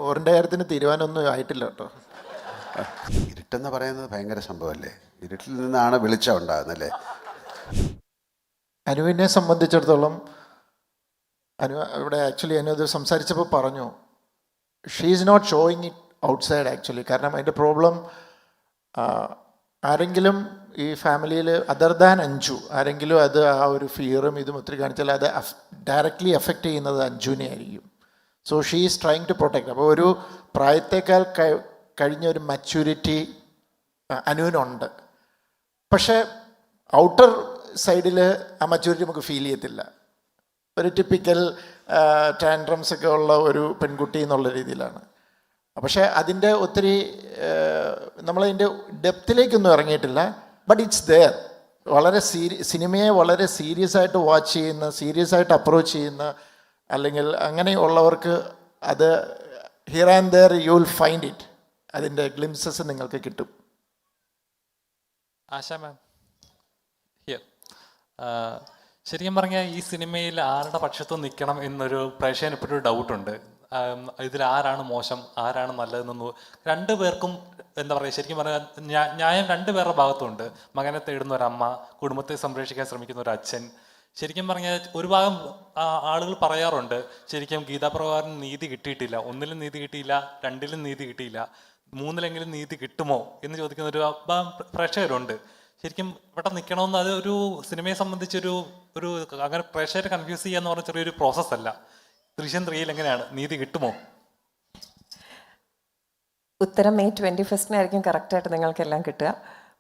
ഓറിൻ്റെ കാര്യത്തിന് തീരുമാനമൊന്നും ആയിട്ടില്ല കേട്ടോ. ഇരുട്ടെന്ന് പറയുന്നത് ഭയങ്കര സംഭവമല്ലേ? ഇരുട്ടിൽ നിന്നാണ് വെളിച്ചം ഉണ്ടാകുന്നല്ലേ? അനുവിനെ സംബന്ധിച്ചിടത്തോളം ഇവിടെ ആക്ച്വലി അനു സംസാരിച്ചപ്പോൾ പറഞ്ഞു, she is not showing it outside actually. കാരണം അതിൻ്റെ പ്രോബ്ലം ആരെങ്കിലും ഈ ഫാമിലിയിൽ അതർ ദാൻ അഞ്ജു ആരെങ്കിലും അത് ആ ഒരു ഫിയറും ഇതും ഒത്തിരി കാണിച്ചാൽ അത് ഡയറക്റ്റ്ലി എഫക്റ്റ് ചെയ്യുന്നത് അഞ്ജുവിനെ ആയിരിക്കും. So she is trying to protect. അപ്പോൾ ഒരു പ്രായത്തേക്കാൾ കഴിഞ്ഞ ഒരു മച്യൂരിറ്റി അനുവിനുണ്ട്. പക്ഷേ ഔട്ടർ സൈഡിൽ ആ മച്യൂരിറ്റി നമുക്ക് ഫീൽ ചെയ്യത്തില്ല. ഒരു ടിപ്പിക്കൽ ടാൻഡ്രംസ് ഒക്കെ ഉള്ള ഒരു പെൺകുട്ടി എന്നുള്ള രീതിയിലാണ്. പക്ഷേ അതിൻ്റെ ഒത്തിരി നമ്മളതിൻ്റെ ഡെപ്തിലേക്കൊന്നും ഇറങ്ങിയിട്ടില്ല. But it's there. വളരെ സിനിമയെ വളരെ സീരിയസ് ആയിട്ട് വാച്ച് ചെയ്യുന്ന, സീരിയസ് ആയിട്ട് അപ്രോച്ച് ചെയ്യുന്ന, അല്ലെങ്കിൽ അങ്ങനെയുള്ളവർക്ക് അത് here and there you will find it. അതിൻ്റെ ഗ്ലിംസസ് നിങ്ങൾക്ക് കിട്ടും. Asha ma'am here. ശരിക്കും പറഞ്ഞാൽ ഈ സിനിമയിൽ ആരുടെ പക്ഷത്ത് നിൽക്കണം എന്നൊരു പ്രേക്ഷകന് ഇപ്പോഴൊരു ഡൗട്ടുണ്ട്. ഇതിൽ ആരാണ് മോശം, ആരാണ് നല്ലതെന്നൊന്നും രണ്ടുപേർക്കും എന്താ പറയുക, ശരിക്കും പറഞ്ഞാൽ ന്യായം രണ്ടുപേരുടെ ഭാഗത്തുണ്ട്. മകനെ തേടുന്ന ഒരമ്മ, കുടുംബത്തെ സംരക്ഷിക്കാൻ ശ്രമിക്കുന്ന ഒരു അച്ഛൻ. ശരിക്കും പറഞ്ഞാൽ ഒരു ഭാഗം ആളുകൾ പറയാറുണ്ട്, ശരിക്കും ഗീതാപ്രഭാകരന് നീതി കിട്ടിയിട്ടില്ല, ഒന്നിലും നീതി കിട്ടിയില്ല, രണ്ടിലും നീതി കിട്ടിയില്ല, മൂന്നിലെങ്കിലും നീതി കിട്ടുമോ എന്ന് ചോദിക്കുന്ന ഒരു പ്രേക്ഷകരുണ്ട്. ശരിക്കും ഇവിടെ നിൽക്കണമെന്ന് അത് ഒരു സിനിമയെ സംബന്ധിച്ചൊരു അങ്ങനെ പ്രേക്ഷകരെ കൺഫ്യൂസ് ചെയ്യുക എന്ന് പറഞ്ഞ ചെറിയൊരു പ്രോസസ്സല്ല. ദൃശ്യം 3 എങ്ങനെയാണ്, നീതി കിട്ടുമോ? ഉത്തരം May 21 കറക്റ്റായിട്ട് നിങ്ങൾക്കെല്ലാം കിട്ടുക.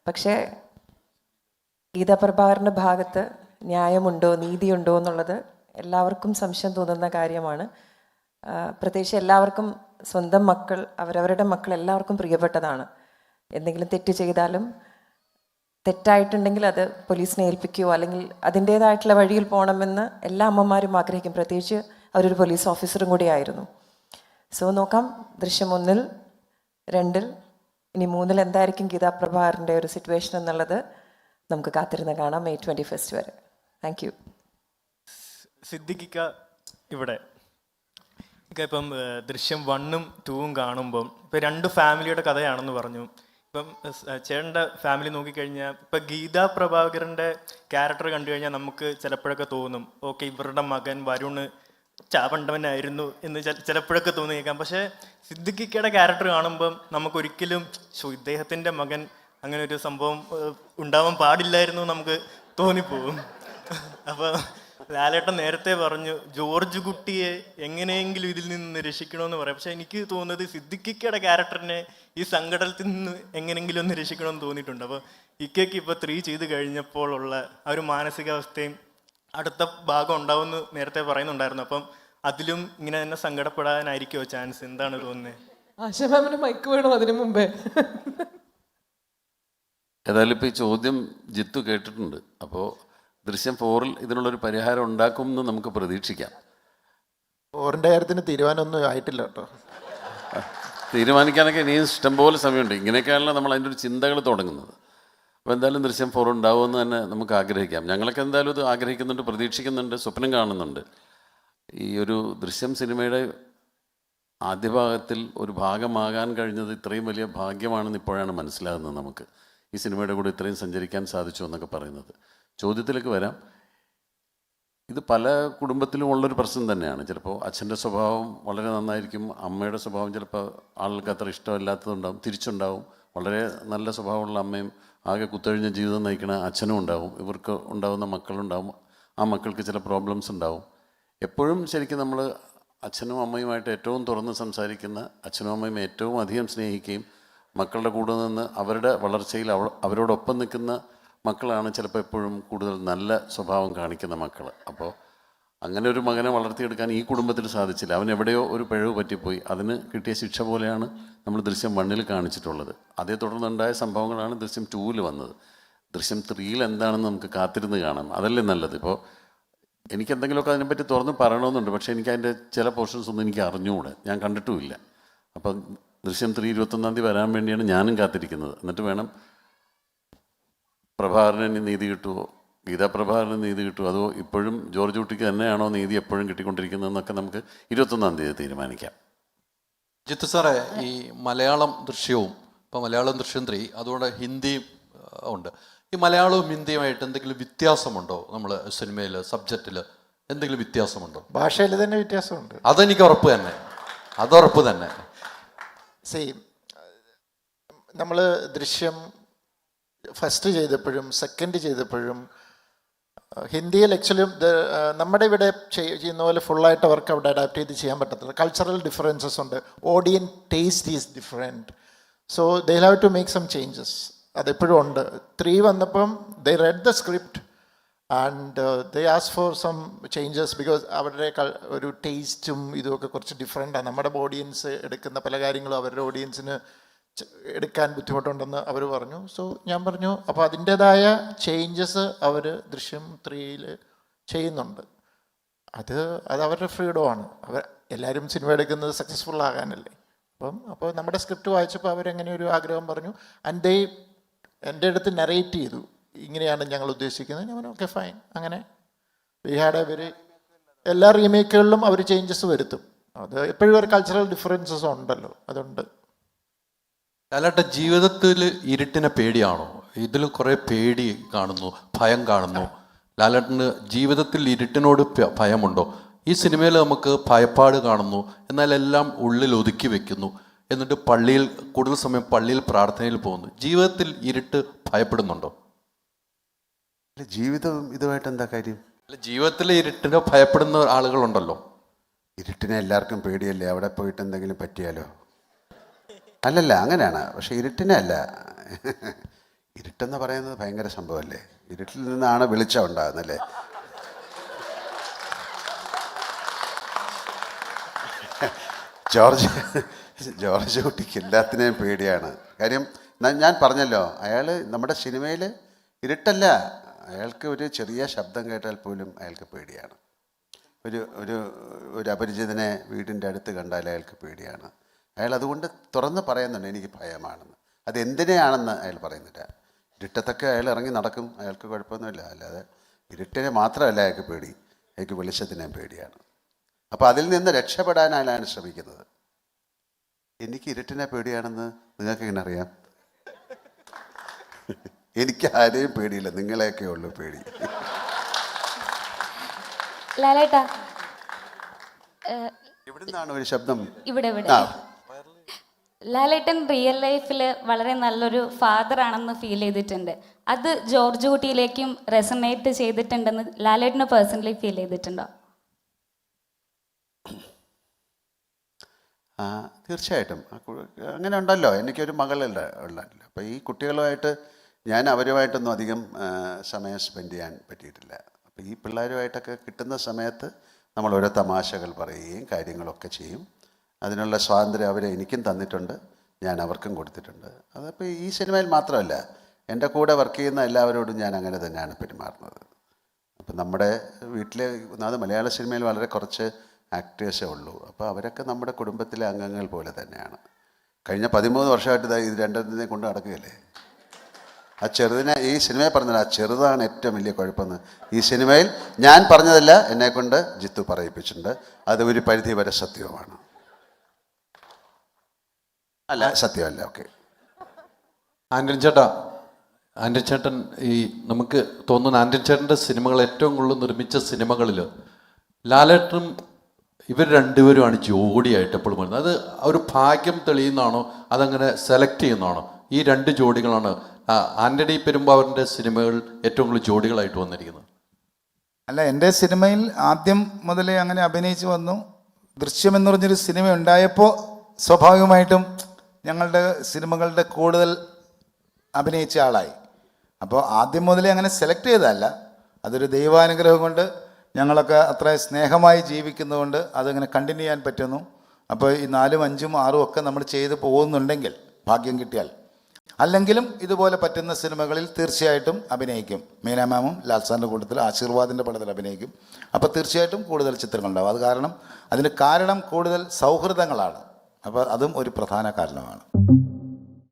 പക്ഷേ ഗീതാപ്രഭാകരൻ്റെ ഭാഗത്ത് ന്യായമുണ്ടോ, നീതിയുണ്ടോ എന്നുള്ളത് എല്ലാവർക്കും സംശയം തോന്നുന്ന കാര്യമാണ്. പ്രത്യേകിച്ച് എല്ലാവർക്കും സ്വന്തം മക്കൾ, അവരവരുടെ മക്കൾ എല്ലാവർക്കും പ്രിയപ്പെട്ടതാണ്. എന്തെങ്കിലും തെറ്റ് ചെയ്താലും തെറ്റായിട്ടുണ്ടെങ്കിൽ അത് പോലീസിനെ ഏൽപ്പിക്കുകയോ അല്ലെങ്കിൽ അതിൻ്റേതായിട്ടുള്ള വഴിയിൽ പോകണമെന്ന് എല്ലാ അമ്മമാരും ആഗ്രഹിക്കും. പ്രത്യേകിച്ച് അവരൊരു പോലീസ് ഓഫീസറും കൂടി ആയിരുന്നു. സോ നോക്കാം, ദൃശ്യം 1, 2, ഇനി 3 എന്തായിരിക്കും ഗീതാപ്രഭാകരൻ്റെ ഒരു സിറ്റുവേഷൻ എന്നുള്ളത് നമുക്ക് കാത്തിരുന്ന് കാണാം May 21 വരെ. Thank you. സിദ്ദിഖിക്ക ഇവിടെ ഇപ്പം ദൃശ്യം 1ഉം 2ഉം കാണുമ്പം ഇപ്പം 2 ഫാമിലിയുടെ കഥയാണെന്ന് പറഞ്ഞു. ഇപ്പം ചേട്ടൻ്റെ ഫാമിലി നോക്കിക്കഴിഞ്ഞാൽ ഇപ്പം ഗീതാ പ്രഭാകരൻ്റെ ക്യാരക്ടർ കണ്ടു കഴിഞ്ഞാൽ നമുക്ക് ചിലപ്പോഴൊക്കെ തോന്നും, ഓക്കെ ഇവരുടെ മകൻ വരുണ് ചാവണ്ടവനായിരുന്നു എന്ന് ചിലപ്പോഴൊക്കെ തോന്നിയേക്കാം. പക്ഷേ സിദ്ദിഖിക്കയുടെ ക്യാരക്ടർ കാണുമ്പം നമുക്കൊരിക്കലും ഇദ്ദേഹത്തിൻ്റെ മകൻ അങ്ങനെ ഒരു സംഭവം ഉണ്ടാവാൻ പാടില്ലായിരുന്നു നമുക്ക് തോന്നിപ്പോകും. അപ്പോൾ ലാലേട്ടൻ നേരത്തെ പറഞ്ഞു ജോർജ് കുട്ടിയെ എങ്ങനെയെങ്കിലും ഇതിൽ നിന്ന് രക്ഷിക്കണമെന്ന് പറയാം. പക്ഷെ എനിക്ക് തോന്നുന്നത് സിദ്ദിഖിക്കയുടെ ക്യാരക്ടറിനെ ഈ സങ്കടത്തിൽ നിന്ന് എങ്ങനെയെങ്കിലും ഒന്ന് രക്ഷിക്കണമെന്ന് തോന്നിയിട്ടുണ്ട്. അപ്പോൾ ഇക്കയ്ക്ക് ഇപ്പോൾ 3 ചെയ്ത് കഴിഞ്ഞപ്പോൾ ഉള്ള ആ ഒരു മാനസികാവസ്ഥയും അടുത്ത ഭാഗം ഉണ്ടാവുമെന്ന് നേരത്തെ പറയുന്നുണ്ടായിരുന്നു. അപ്പം അതിലും ഇങ്ങനെ തന്നെ സങ്കടപ്പെടാനായിരിക്കുമോ ചാൻസ്? എന്താണ് തോന്നുന്നത്? ആശ മാമിന് മൈക്ക് വേണം അതിനു മുമ്പേ. ഏതായാലും ഇപ്പോൾ ഈ ചോദ്യം ജിത്തു കേട്ടിട്ടുണ്ട്. അപ്പോൾ ദൃശ്യം 4-ൽ ഇതിനുള്ളൊരു പരിഹാരം ഉണ്ടാക്കും എന്ന് നമുക്ക് പ്രതീക്ഷിക്കാം. ഓറിൻ്റെ കാര്യത്തിന് തീരുമാനമൊന്നും ആയിട്ടില്ല കേട്ടോ. തീരുമാനിക്കാനൊക്കെ ഇനിയും ഇഷ്ടംപോലെ സമയമുണ്ട്. ഇങ്ങനെയൊക്കെയാണല്ലോ നമ്മൾ അതിൻ്റെ ഒരു ചിന്തകൾ തുടങ്ങുന്നത്. അപ്പോൾ എന്തായാലും ദൃശ്യം 4 ഉണ്ടാവുമെന്ന് തന്നെ നമുക്ക് ആഗ്രഹിക്കാം. ഞങ്ങളൊക്കെ എന്തായാലും ഇത് ആഗ്രഹിക്കുന്നുണ്ട്, പ്രതീക്ഷിക്കുന്നുണ്ട്, സ്വപ്നം കാണുന്നുണ്ട്. ഈ ഒരു ദൃശ്യം സിനിമയുടെ ആദ്യ ഭാഗത്തിൽ ഒരു ഭാഗമാകാൻ കഴിഞ്ഞത് ഇത്രയും വലിയ ഭാഗ്യമാണെന്ന് ഇപ്പോഴാണ് മനസ്സിലാകുന്നത് നമുക്ക്. ഈ സിനിമയുടെ കൂടെ ഇത്രയും സഞ്ചരിക്കാൻ സാധിച്ചു എന്നൊക്കെ പറയുന്നത്. ചോദ്യത്തിലേക്ക് വരാം. ഇത് പല കുടുംബത്തിലും ഉള്ളൊരു പ്രശ്നം തന്നെയാണ്. ചിലപ്പോൾ അച്ഛൻ്റെ സ്വഭാവം വളരെ നന്നായിരിക്കും, അമ്മയുടെ സ്വഭാവം ചിലപ്പോൾ ആളുകൾക്ക് അത്ര ഇഷ്ടമല്ലാത്തതുണ്ടാവും, തിരിച്ചുണ്ടാവും. വളരെ നല്ല സ്വഭാവമുള്ള അമ്മയും ആകെ കുത്തഴിഞ്ഞ ജീവിതം നയിക്കുന്ന അച്ഛനും ഉണ്ടാവും. ഇവർക്ക് ഉണ്ടാകുന്ന മക്കളുണ്ടാവും, ആ മക്കൾക്ക് ചില പ്രോബ്ലംസ് ഉണ്ടാവും. എപ്പോഴും ശരിക്കും നമ്മൾ അച്ഛനും അമ്മയുമായിട്ട് ഏറ്റവും തുറന്ന് സംസാരിക്കുന്ന, അച്ഛനും അമ്മയും ഏറ്റവും അധികം സ്നേഹിക്കുകയും മക്കളുടെ കൂടെ നിന്ന് അവരുടെ വളർച്ചയിൽ അവരോടൊപ്പം നിൽക്കുന്ന മക്കളാണ് ചിലപ്പോൾ എപ്പോഴും കൂടുതൽ നല്ല സ്വഭാവം കാണിക്കുന്ന മക്കൾ. അപ്പോൾ അങ്ങനെ ഒരു മകനെ വളർത്തിയെടുക്കാൻ ഈ കുടുംബത്തിൽ സാധിച്ചില്ല. അവൻ എവിടെയോ ഒരു പിഴവ് പറ്റിപ്പോയി. അതിന് കിട്ടിയ ശിക്ഷ പോലെയാണ് നമ്മൾ ദൃശ്യം 1-ൽ കാണിച്ചിട്ടുള്ളത്. അതേ തുടർന്നുണ്ടായ സംഭവങ്ങളാണ് ദൃശ്യം 2-ൽ വന്നത്. ദൃശ്യം 3-ൽ എന്താണെന്ന് നമുക്ക് കാത്തിരുന്ന് കാണാം. അതല്ലേ നല്ലത്. ഇപ്പോൾ എനിക്കെന്തെങ്കിലുമൊക്കെ അതിനെപ്പറ്റി തുറന്ന് പറയണമെന്നുണ്ട്. പക്ഷേ എനിക്കതിൻ്റെ ചില പോർഷൻസ് ഒന്നും എനിക്ക് അറിഞ്ഞുകൂടെ, ഞാൻ കണ്ടിട്ടുമില്ല. അപ്പം ദൃശ്യം 3 21 വരാൻ വേണ്ടിയാണ് ഞാനും കാത്തിരിക്കുന്നത്. എന്നിട്ട് വേണം പ്രഭാകരന് നീതി കിട്ടുമോ, ഗീതാപ്രഭാകരന് നീതി കിട്ടുമോ, അതോ ഇപ്പോഴും ജോർജ് കുട്ടിക്ക് തന്നെയാണോ നീതി എപ്പോഴും കിട്ടിക്കൊണ്ടിരിക്കുന്നതെന്നൊക്കെ നമുക്ക് 21 തീയതി തീരുമാനിക്കാം. ജിത്തു സാറേ, ഈ മലയാളം ദൃശ്യവും ഇപ്പോൾ മലയാളം ദൃശ്യം 3 അതുകൊണ്ട് ഹിന്ദിയും ഉണ്ട്. ഈ മലയാളവും ഹിന്ദിയുമായിട്ട് എന്തെങ്കിലും വ്യത്യാസമുണ്ടോ? നമ്മൾ സിനിമയിൽ സബ്ജക്റ്റിൽ എന്തെങ്കിലും വ്യത്യാസമുണ്ടോ? ഭാഷയിൽ തന്നെ വ്യത്യാസമുണ്ട്. അതെനിക്ക് ഉറപ്പ് തന്നെ, അതുറപ്പ് തന്നെ. സെയിം. നമ്മൾ ദൃശ്യം ഫസ്റ്റ് ചെയ്തപ്പോഴും സെക്കൻഡ് ചെയ്തപ്പോഴും ഹിന്ദിയിൽ ആക്ച്വലി നമ്മുടെ ഇവിടെ ചെയ്യുന്ന പോലെ ഫുള്ളായിട്ട് അവർക്ക് അവിടെ അഡാപ്റ്റ് ചെയ്ത് ചെയ്യാൻ പറ്റത്തില്ല. കൾച്ചറൽ ഡിഫറൻസസ് ഉണ്ട്, audience taste is different. So they have to make some changes. അതെപ്പോഴും ഉണ്ട്. 3 വന്നപ്പം they read the script and they ask for some changes because അവരുടെ ഒരു ടേസ്റ്റും ഇതുമൊക്കെ കുറച്ച് ഡിഫറെൻറ്റാണ്. നമ്മുടെ ഓഡിയൻസ് എടുക്കുന്ന പല കാര്യങ്ങളും അവരുടെ ഓഡിയൻസിന് എടുക്കാൻ ബുദ്ധിമുട്ടുണ്ടെന്ന് അവർ പറഞ്ഞു. സോ ഞാൻ പറഞ്ഞു അപ്പോൾ അതിൻ്റേതായ ചേഞ്ചസ് അവർ ദൃശ്യം 3 ചെയ്യുന്നുണ്ട്. അത് അവരുടെ ഫ്രീഡമാണ്. അവർ എല്ലാവരും സിനിമ എടുക്കുന്നത് സക്സസ്ഫുൾ ആകാനല്ലേ. അപ്പോൾ നമ്മുടെ സ്ക്രിപ്റ്റ് വായിച്ചപ്പോൾ അവരെങ്ങനെ ഒരു ആഗ്രഹം പറഞ്ഞു. ആൻഡ് ദേ എൻ്റെ അടുത്ത് നറേറ്റ് ചെയ്തു, ഇങ്ങനെയാണ് ഞങ്ങൾ ഉദ്ദേശിക്കുന്നത്. ഞാൻ പറഞ്ഞു ഓക്കെ ഫൈൻ. അങ്ങനെ വി ഹാഡ് എ വെരി എല്ലാ റീമേക്കുകളിലും അവർ ചേഞ്ചസ് വരുത്തും. അത് എപ്പോഴും ഒരു കൾച്ചറൽ ഡിഫറൻസസ് ഉണ്ടല്ലോ, അതുണ്ട്. ലാലേട്ട, ജീവിതത്തിൽ ഇരുട്ടിനെ പേടിയാണോ? ഇതിൽ കുറേ പേടി കാണുന്നു, ഭയം കാണുന്നു. ലാലേട്ടന് ജീവിതത്തിൽ ഇരുട്ടിനോട് ഭയമുണ്ടോ? ഈ സിനിമയിൽ നമുക്ക് ഭയപ്പാട് കാണുന്നു, എന്നാൽ എല്ലാം ഉള്ളിൽ ഒതുക്കി വെക്കുന്നു. എന്നിട്ട് പള്ളിയിൽ കൂടുതൽ സമയം പള്ളിയിൽ പ്രാർത്ഥനയിൽ പോകുന്നു. ജീവിതത്തിൽ ഇരുട്ട് ഭയപ്പെടുന്നുണ്ടോ? ജീവിതം ഇതുമായിട്ട് എന്താ കാര്യം? ജീവിതത്തിലെ ഇരുട്ടിനെ ഭയപ്പെടുന്ന ആളുകളുണ്ടല്ലോ. ഇരുട്ടിനെ എല്ലാവർക്കും പേടിയല്ലേ, അവിടെ പോയിട്ട് എന്തെങ്കിലും പറ്റിയാലോ? അല്ലല്ല, അങ്ങനെയാണ്. പക്ഷെ ഇരുട്ടിനെ അല്ല. ഇരുട്ടെന്ന് പറയുന്നത് ഭയങ്കര സംഭവമല്ലേ. ഇരുട്ടിൽ നിന്നാണ് വെളിച്ചം ഉണ്ടാകുന്നല്ലേ. ജോർജ് കുട്ടിക്ക് എല്ലാത്തിനെയും പേടിയാണ്. കാര്യം ഞാൻ പറഞ്ഞല്ലോ, അയാൾ നമ്മുടെ സിനിമയിൽ ഇരുട്ടല്ല, അയാൾക്ക് ഒരു ചെറിയ ശബ്ദം കേട്ടാൽ പോലും അയാൾക്ക് പേടിയാണ്. ഒരു അപരിചിതനെ വീടിൻ്റെ അടുത്ത് കണ്ടാൽ അയാൾക്ക് പേടിയാണ്. അയാൾ അതുകൊണ്ട് തുറന്ന് പറയുന്നുണ്ട് എനിക്ക് ഭയമാണെന്ന്. അതെന്തിനെയാണെന്ന് അയാൾ പറയുന്നില്ല. ഇരുട്ടത്തൊക്കെ അയാൾ ഇറങ്ങി നടക്കും, അയാൾക്ക് കുഴപ്പമൊന്നുമില്ല. അല്ലാതെ ഇരുട്ടിനെ മാത്രമല്ല അയാൾക്ക് പേടി, അയാൾക്ക് വെളിച്ചത്തിനെ പേടിയാണ്. അപ്പോൾ അതിൽ നിന്ന് രക്ഷപ്പെടാൻ അയാളാണ് ശ്രമിക്കുന്നത്. എനിക്ക് ഇരുട്ടിനെ പേടിയാണെന്ന് നിങ്ങൾക്ക് എങ്ങനെ അറിയാം? എനിക്ക് ആരെയും പേടിയില്ല, നിങ്ങളെയൊക്കെ ഉള്ളൂ പേടി. ലാലേട്ടാ, ഇവിടുന്നാണ് ഒരു ശബ്ദം. ഇവിടെ ലാലേട്ടൻ റിയൽ ലൈഫിൽ വളരെ നല്ലൊരു ഫാദർ ആണെന്ന് ഫീൽ ചെയ്തിട്ടുണ്ട്. അത് ജോർജ് കുട്ടിയിലേക്കും റെസണേറ്റ് ചെയ്തിട്ടുണ്ടെന്ന് ലാലേട്ടന് പേഴ്സണലി ഫീൽ ചെയ്തിട്ടുണ്ടോ? തീർച്ചയായിട്ടും അങ്ങനെ ഉണ്ടല്ലോ. എനിക്കൊരു മകളുണ്ട്. അപ്പോൾ ഈ കുട്ടികളുമായിട്ട് ഞാൻ അവരുമായിട്ടൊന്നും അധികം സമയം സ്പെൻഡ് ചെയ്യാൻ പറ്റിയിട്ടില്ല. അപ്പോൾ ഈ പിള്ളേരുമായിട്ടൊക്കെ കിട്ടുന്ന സമയത്ത് നമ്മൾ ഓരോ തമാശകൾ പറയുകയും കാര്യങ്ങളൊക്കെ ചെയ്യും. അതിനുള്ള സ്വാതന്ത്ര്യം അവർ എനിക്കും തന്നിട്ടുണ്ട്, ഞാൻ അവർക്കും കൊടുത്തിട്ടുണ്ട്. അതപ്പോൾ ഈ സിനിമയിൽ മാത്രമല്ല, എൻ്റെ കൂടെ വർക്ക് ചെയ്യുന്ന എല്ലാവരോടും ഞാൻ അങ്ങനെ തന്നെയാണ് പെരുമാറുന്നത്. അപ്പം നമ്മുടെ വീട്ടിലെ അത് മലയാള സിനിമയിൽ വളരെ കുറച്ച് ആക്ടേഴ്സേ ഉള്ളൂ. അപ്പോൾ അവരൊക്കെ നമ്മുടെ കുടുംബത്തിലെ അംഗങ്ങൾ പോലെ തന്നെയാണ്. കഴിഞ്ഞ 13 വർഷമായിട്ട് ഇത് രണ്ടിനെ കൊണ്ട് നടക്കുകയല്ലേ. ആ ചെറുതിനെ ഈ സിനിമയിൽ പറഞ്ഞത്, ആ ചെറുതാണ് ഏറ്റവും വലിയ കുഴപ്പമെന്ന്. ഈ സിനിമയിൽ ഞാൻ പറഞ്ഞതല്ല, എന്നെക്കൊണ്ട് ജിത്തു പറയിപ്പിച്ചിട്ടുണ്ട്. അത് ഒരു പരിധി വരെ സത്യവുമാണ്. അല്ല, സത്യമല്ല. ഓക്കെ. ആൻ്റണി ചേട്ടൻ, ഈ നമുക്ക് തോന്നുന്ന ആൻ്റണി ചേട്ടൻ്റെ സിനിമകൾ ഏറ്റവും കൂടുതൽ നിർമ്മിച്ച സിനിമകളിൽ ലാലേട്ടനും ഇവർ രണ്ടുപേരുമാണ് ജോഡിയായിട്ട് എപ്പോഴും വരുന്നത്. അത് ഒരു ഭാഗ്യം തെളിയുന്നതാണോ, അതങ്ങനെ സെലക്ട് ചെയ്യുന്നതാണോ? ഈ 2 ജോഡികളാണ് ആൻ്റണി പെരുമ്പാവൂരിൻ്റെ സിനിമകൾ ഏറ്റവും കൂടുതൽ ജോഡികളായിട്ട് വന്നിരിക്കുന്നത്. അല്ല, എൻ്റെ സിനിമയിൽ ആദ്യം മുതലേ അങ്ങനെ അഭിനയിച്ച് വന്നു. ദൃശ്യം എന്ന് പറഞ്ഞൊരു സിനിമ ഉണ്ടായപ്പോൾ സ്വാഭാവികമായിട്ടും ഞങ്ങളുടെ സിനിമകളുടെ കൂടുതൽ അഭിനയിച്ച ആളായി. അപ്പോൾ ആദ്യം മുതലേ അങ്ങനെ സെലക്ട് ചെയ്തതല്ല, അതൊരു ദൈവാനുഗ്രഹം കൊണ്ട് ഞങ്ങളൊക്കെ അത്ര സ്നേഹമായി ജീവിക്കുന്നതുകൊണ്ട് അതങ്ങനെ കണ്ടിന്യൂ ചെയ്യാൻ പറ്റുന്നു. അപ്പോൾ ഈ 4, 5, 6 ഒക്കെ നമ്മൾ ചെയ്ത് പോകുന്നുണ്ടെങ്കിൽ, ഭാഗ്യം കിട്ടിയാൽ. അല്ലെങ്കിലും ഇതുപോലെ പറ്റുന്ന സിനിമകളിൽ തീർച്ചയായിട്ടും അഭിനയിക്കും. മീന മാമും ലാൽ സാറിൻ്റെ കൂട്ടത്തിൽ ആശീർവാദിൻ്റെ പടത്തിൽ അഭിനയിക്കും. അപ്പോൾ തീർച്ചയായിട്ടും കൂടുതൽ ചിത്രങ്ങളുണ്ടാവും. അത് കാരണം അതിന് കാരണം കൂടുതൽ സൗഹൃദങ്ങളാണ്. അപ്പോൾ അതും ഒരു പ്രധാന കാരണമാണ്.